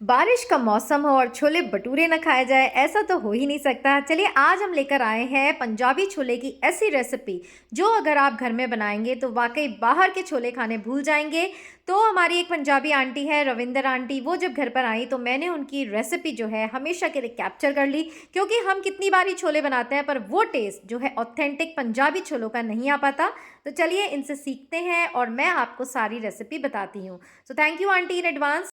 बारिश का मौसम हो और छोले भटूरे ना खाया जाए, ऐसा तो हो ही नहीं सकता। चलिए आज हम लेकर आए हैं पंजाबी छोले की ऐसी रेसिपी जो अगर आप घर में बनाएंगे तो वाकई बाहर के छोले खाने भूल जाएंगे। तो हमारी एक पंजाबी आंटी है रविंदर आंटी, वो जब घर पर आई तो मैंने उनकी रेसिपी जो है हमेशा के लिए कैप्चर कर ली, क्योंकि हम कितनी बार ही छोले बनाते हैं पर वो टेस्ट जो है ऑथेंटिक पंजाबी छोलों का नहीं आ पाता। तो चलिए इनसे सीखते हैं और मैं आपको सारी रेसिपी बताती हूँ। So thank you aunty in advance.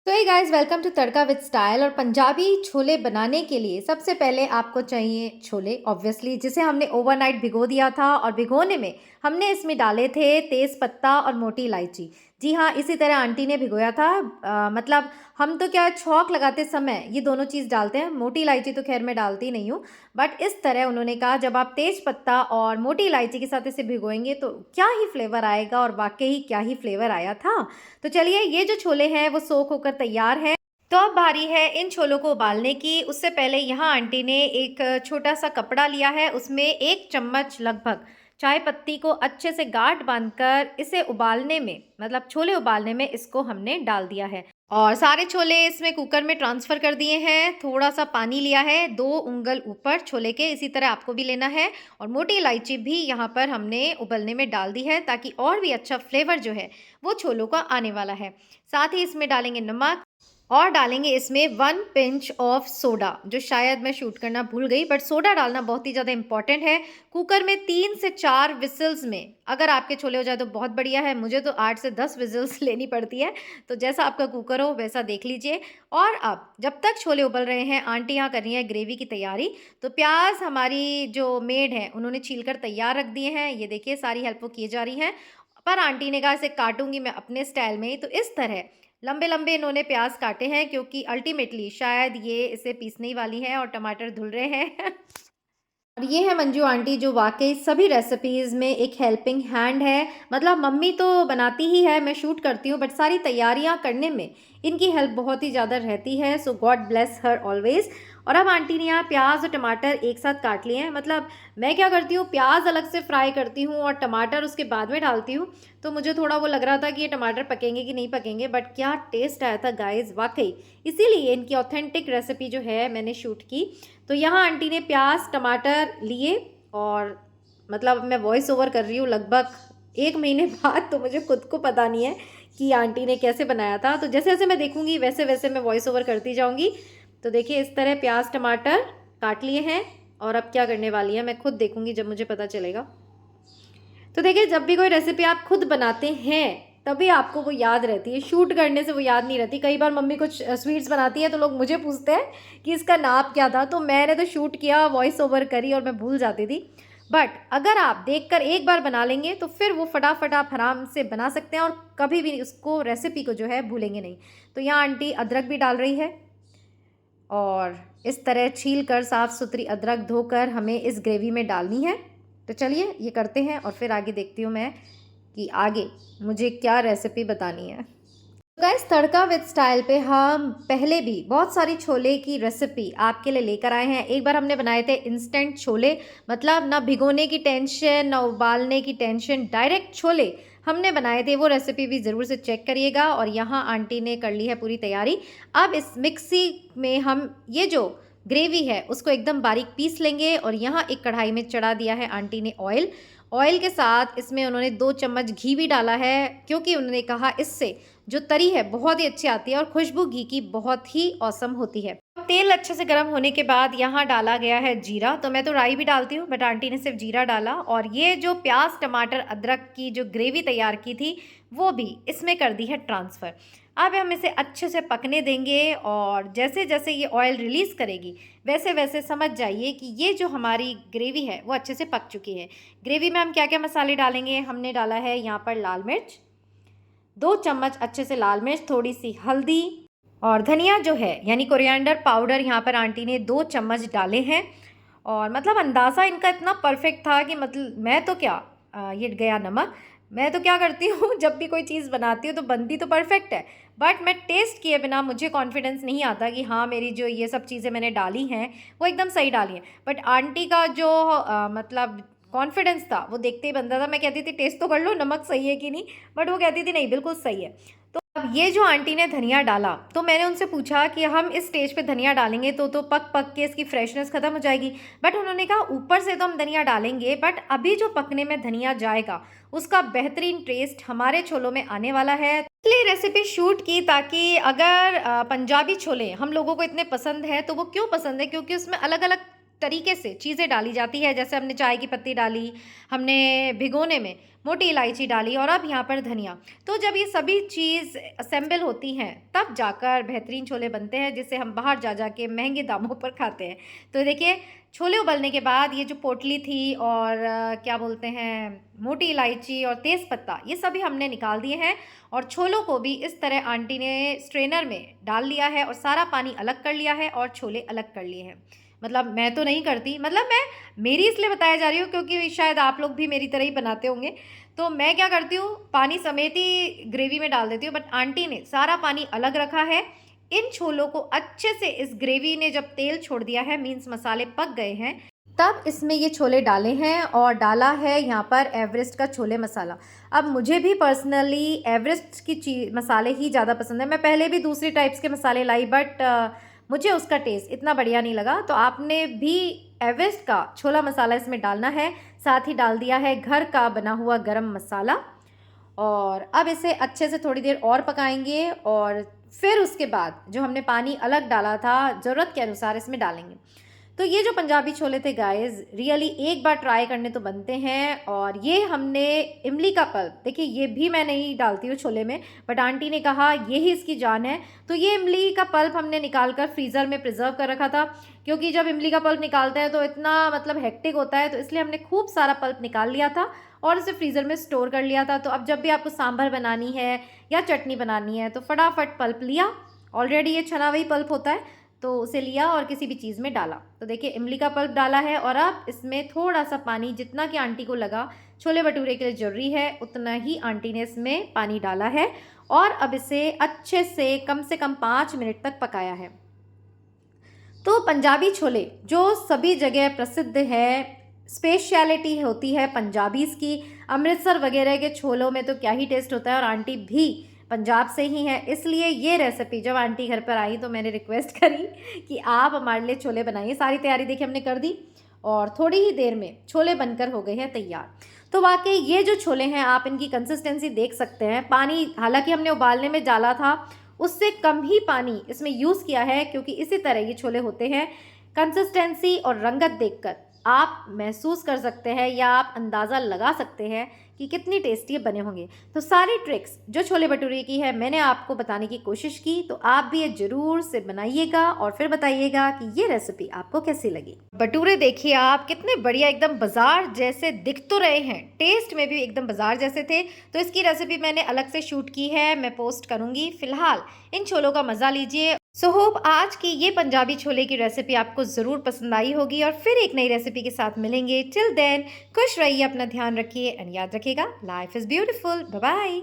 तो hey guys, welcome to Tadka with style. और पंजाबी छोले बनाने के लिए सबसे पहले आपको चाहिए छोले, ऑब्वियसली, जिसे हमने ओवरनाइट भिगो दिया था। और भिगोने में हमने इसमें डाले थे तेज़ पत्ता और मोटी इलायची। जी हाँ, इसी तरह आंटी ने भिगोया था। मतलब हम तो क्या छौंक लगाते समय ये दोनों चीज़ डालते हैं, मोटी इलायची तो खैर मैं डालती नहीं हूँ। बट इस तरह उन्होंने कहा जब आप तेज़ पत्ता और मोटी इलायची के साथ इसे भिगोएंगे तो क्या ही फ्लेवर आएगा, और वाकई क्या ही फ्लेवर आया था। तो चलिए, ये जो छोले हैं वो सोख होकर तैयार है। तो अब बारी है इन छोलों को उबालने की। उससे पहले यहाँ आंटी ने एक छोटा सा कपड़ा लिया है, उसमें 1 चम्मच लगभग चाय पत्ती को अच्छे से गांठ बांधकर इसे उबालने में, मतलब छोले उबालने में, इसको हमने डाल दिया है। और सारे छोले इसमें कुकर में ट्रांसफ़र कर दिए हैं। थोड़ा सा पानी लिया है, 2 उंगल ऊपर छोले के, इसी तरह आपको भी लेना है। और मोटी इलायची भी यहाँ पर हमने उबलने में डाल दी है, ताकि और भी अच्छा फ्लेवर जो है वो छोलों का आने वाला है। साथ ही इसमें डालेंगे नमक और डालेंगे इसमें 1 पिंच ऑफ सोडा, जो शायद मैं शूट करना भूल गई, बट सोडा डालना बहुत ही ज़्यादा इंपॉर्टेंट है। कुकर में 3 से 4 विसल्स में अगर आपके छोले हो जाए तो बहुत बढ़िया है। मुझे तो 8 से 10 विसल्स लेनी पड़ती है, तो जैसा आपका कुकर हो वैसा देख लीजिए। और अब जब तक छोले उबल रहे हैं, आंटी यहाँ कर रही है ग्रेवी की तैयारी। तो प्याज हमारी जो मेड है उन्होंने छील कर तैयार रख दिए हैं। ये देखिए, सारी हेल्प वो किए जा रही हैं। पर आंटी ने कहा इसे काटूंगी मैं अपने स्टाइल में ही, तो इस तरह लंबे लंबे इन्होंने प्याज काटे हैं, क्योंकि अल्टीमेटली शायद ये इसे पीसने ही वाली हैं और टमाटर धुल रहे हैं। और ये है मंजू आंटी, जो वाकई सभी रेसिपीज़ में एक हेल्पिंग हैंड है। मतलब मम्मी तो बनाती ही है, मैं शूट करती हूँ, बट सारी तैयारियाँ करने में इनकी हेल्प बहुत ही ज़्यादा रहती है। सो गॉड ब्लेस हर ऑलवेज। और अब आंटी ने यहाँ प्याज और टमाटर एक साथ काट लिए हैं। मतलब मैं क्या करती हूँ, प्याज अलग से फ्राई करती हूँ और टमाटर उसके बाद में डालती हूँ। तो मुझे थोड़ा वो लग रहा था कि ये टमाटर पकेंगे कि नहीं पकेंगे, बट क्या टेस्ट आया था गाइस, वाकई। इसीलिए इनकी ऑथेंटिक रेसिपी जो है मैंने शूट की। तो यहाँ आंटी ने प्याज टमाटर लिए, और मतलब मैं वॉइस ओवर कर रही हूँ लगभग 1 महीने बाद, तो मुझे खुद को पता नहीं है कि आंटी ने कैसे बनाया था। तो जैसे जैसे मैं देखूंगी वैसे वैसे मैं वॉइस ओवर करती जाऊंगी। तो देखिए, इस तरह प्याज टमाटर काट लिए हैं। और अब क्या करने वाली है मैं खुद देखूंगी जब मुझे पता चलेगा। तो देखिए, जब भी कोई रेसिपी आप खुद बनाते हैं तभी आपको वो याद रहती है, शूट करने से वो याद नहीं रहती। कई बार मम्मी कुछ स्वीट्स बनाती है तो लोग मुझे पूछते हैं कि इसका नाम क्या था, तो मैंने तो शूट किया, वॉइस ओवर करी और मैं भूल जाती थी। बट अगर आप देखकर एक बार बना लेंगे तो फिर वो फटाफट आप आराम से बना सकते हैं, और कभी भी उसको, रेसिपी को जो है, भूलेंगे नहीं। तो यहाँ आंटी अदरक भी डाल रही है, और इस तरह छील कर साफ़ सुथरी अदरक धोकर हमें इस ग्रेवी में डालनी है। तो चलिए ये करते हैं और फिर आगे देखती हूँ मैं कि आगे मुझे क्या रेसिपी बतानी है। तो गाइस, तड़का विद स्टाइल पे हम पहले भी बहुत सारी छोले की रेसिपी आपके लिए लेकर आए हैं। एक बार हमने बनाए थे इंस्टेंट छोले, मतलब ना भिगोने की टेंशन ना उबालने की टेंशन, डायरेक्ट छोले हमने बनाए थे। वो रेसिपी भी ज़रूर से चेक करिएगा। और यहाँ आंटी ने कर ली है पूरी तैयारी। अब इस मिक्सी में हम ये जो ग्रेवी है उसको एकदम बारीक पीस लेंगे। और यहाँ एक कढ़ाई में चढ़ा दिया है आंटी ने ऑयल। ऑयल के साथ इसमें उन्होंने 2 चम्मच घी भी डाला है, क्योंकि उन्होंने कहा इससे जो तरी है बहुत ही अच्छी आती है और खुशबू घी की बहुत ही औसम होती है। तेल अच्छे से गर्म होने के बाद यहाँ डाला गया है जीरा। तो मैं तो राई भी डालती हूँ, बट आंटी ने सिर्फ जीरा डाला। और ये जो प्याज टमाटर अदरक की जो ग्रेवी तैयार की थी वो भी इसमें कर दी है ट्रांसफ़र। अब हम इसे अच्छे से पकने देंगे, और जैसे जैसे ये ऑयल रिलीज़ करेगी वैसे वैसे समझ जाइए कि ये जो हमारी ग्रेवी है वो अच्छे से पक चुकी है। ग्रेवी में हम क्या क्या मसाले डालेंगे, हमने डाला है यहाँ पर लाल मिर्च, 2 चम्मच अच्छे से लाल मिर्च, थोड़ी सी हल्दी, और धनिया जो है यानी कोरिएंडर पाउडर यहाँ पर आंटी ने 2 चम्मच डाले हैं। और मतलब अंदाज़ा इनका इतना परफेक्ट था कि मतलब मैं तो क्या, ये गया नमक। मैं तो क्या करती हूँ जब भी कोई चीज़ बनाती हूँ तो बनती तो परफेक्ट है, बट मैं टेस्ट किए बिना मुझे कॉन्फिडेंस नहीं आता कि हाँ मेरी जो ये सब चीज़ें मैंने डाली हैं वो एकदम सही डाली हैं। बट आंटी का जो मतलब कॉन्फिडेंस था वो देखते ही बनता था। मैं कहती थी टेस्ट तो कर लो, नमक सही है कि नहीं, बट वो कहती थी नहीं बिल्कुल सही है। तो अब ये जो आंटी ने धनिया डाला, तो मैंने उनसे पूछा कि हम इस स्टेज पे धनिया डालेंगे तो पक पक के इसकी फ्रेशनेस ख़त्म हो जाएगी। बट उन्होंने कहा ऊपर से तो हम धनिया डालेंगे, बट अभी जो पकने में धनिया जाएगा उसका बेहतरीन टेस्ट हमारे छोलों में आने वाला है। इसलिए रेसिपी शूट की ताकि अगर पंजाबी छोले हम लोगों को इतने पसंद है तो वो क्यों पसंद है, क्योंकि उसमें अलग अलग तरीके से चीज़ें डाली जाती है। जैसे हमने चाय की पत्ती डाली, हमने भिगोने में मोटी इलायची डाली और अब यहाँ पर धनिया। तो जब ये सभी चीज़ असेंबल होती हैं तब जाकर बेहतरीन छोले बनते हैं, जिसे हम बाहर जा जा के महंगे दामों पर खाते हैं। तो देखिए, छोले उबलने के बाद ये जो पोटली थी और क्या बोलते हैं, मोटी इलायची और तेज़पत्ता, ये सभी हमने निकाल दिए हैं और छोलों को भी इस तरह आंटी ने स्ट्रेनर में डाल लिया है और सारा पानी अलग कर लिया है और छोले अलग कर लिए हैं। मतलब मैं तो नहीं करती, मतलब मैं मेरी इसलिए बताया जा रही हूँ क्योंकि शायद आप लोग भी मेरी तरह ही बनाते होंगे। तो मैं क्या करती हूँ, पानी समेत ही ग्रेवी में डाल देती हूँ, बट आंटी ने सारा पानी अलग रखा है। इन छोलों को अच्छे से इस ग्रेवी ने जब तेल छोड़ दिया है, मीन्स मसाले पक गए हैं, तब इसमें ये छोले डाले हैं और डाला है यहाँ पर एवरेस्ट का छोले मसाला। अब मुझे भी पर्सनली एवरेस्ट की मसाले ही ज़्यादा पसंद है। मैं पहले भी दूसरी टाइप्स के मसाले लाई, बट मुझे उसका टेस्ट इतना बढ़िया नहीं लगा। तो आपने भी एवरेस्ट का छोला मसाला इसमें डालना है। साथ ही डाल दिया है घर का बना हुआ गरम मसाला और अब इसे अच्छे से थोड़ी देर और पकाएंगे और फिर उसके बाद जो हमने पानी अलग डाला था ज़रूरत के अनुसार इसमें डालेंगे। तो ये जो पंजाबी छोले थे गाइस, रियली एक बार ट्राई करने तो बनते हैं। और ये हमने इमली का पल्प, देखिए ये भी मैं नहीं डालती हूँ छोले में, बट आंटी ने कहा यही इसकी जान है। तो ये इमली का पल्प हमने निकाल कर फ्रीज़र में प्रिजर्व कर रखा था, क्योंकि जब इमली का पल्प निकालते हैं तो इतना मतलब हेक्टिक होता है, तो इसलिए हमने खूब सारा पल्प निकाल लिया था और इसे फ्रीज़र में स्टोर कर लिया था। तो अब जब भी आपको सांभर बनानी है या चटनी बनानी है तो फटाफट पल्प लिया, ऑलरेडी ये छना हुआ पल्प होता है, तो उसे लिया और किसी भी चीज़ में डाला। तो देखिए इमली का पल्प डाला है और अब इसमें थोड़ा सा पानी, जितना कि आंटी को लगा छोले भटूरे के लिए ज़रूरी है उतना ही आंटी ने इसमें पानी डाला है और अब इसे अच्छे से कम 5 मिनट तक पकाया है। तो पंजाबी छोले जो सभी जगह प्रसिद्ध है, स्पेशलिटी होती है पंजाबीज़ की। अमृतसर वगैरह के छोलों में तो क्या ही टेस्ट होता है और आंटी भी पंजाब से ही हैं, इसलिए ये रेसिपी जब आंटी घर पर आई तो मैंने रिक्वेस्ट करी कि आप हमारे लिए छोले बनाइए। सारी तैयारी देखिए हमने कर दी और थोड़ी ही देर में छोले बनकर हो गए हैं तैयार। तो वाकई ये जो छोले हैं आप इनकी कंसिस्टेंसी देख सकते हैं। पानी हालांकि हमने उबालने में डाला था, उससे कम ही पानी इसमें यूज़ किया है, क्योंकि इसी तरह ये छोले होते हैं। कंसिस्टेंसी और रंगत देखकर आप महसूस कर सकते हैं या आप अंदाज़ा लगा सकते हैं कि कितनी टेस्टी बने होंगे। तो सारी ट्रिक्स जो छोले भटूरे की है मैंने आपको बताने की कोशिश की, तो आप भी ये ज़रूर से बनाइएगा और फिर बताइएगा कि ये रेसिपी आपको कैसी लगी। भटूरे देखिए आप कितने बढ़िया एकदम बाजार जैसे दिख तो रहे हैं, टेस्ट में भी एकदम बाजार जैसे थे। तो इसकी रेसिपी मैंने अलग से शूट की है, मैं पोस्ट करूँगी। फ़िलहाल इन छोलों का मज़ा लीजिए। सो होप आज की ये पंजाबी छोले की रेसिपी आपको ज़रूर पसंद आई होगी और फिर एक नई रेसिपी के साथ मिलेंगे। टिल देन खुश रहिए, अपना ध्यान रखिए एंड याद रखिएगा, life is beautiful. Bye bye.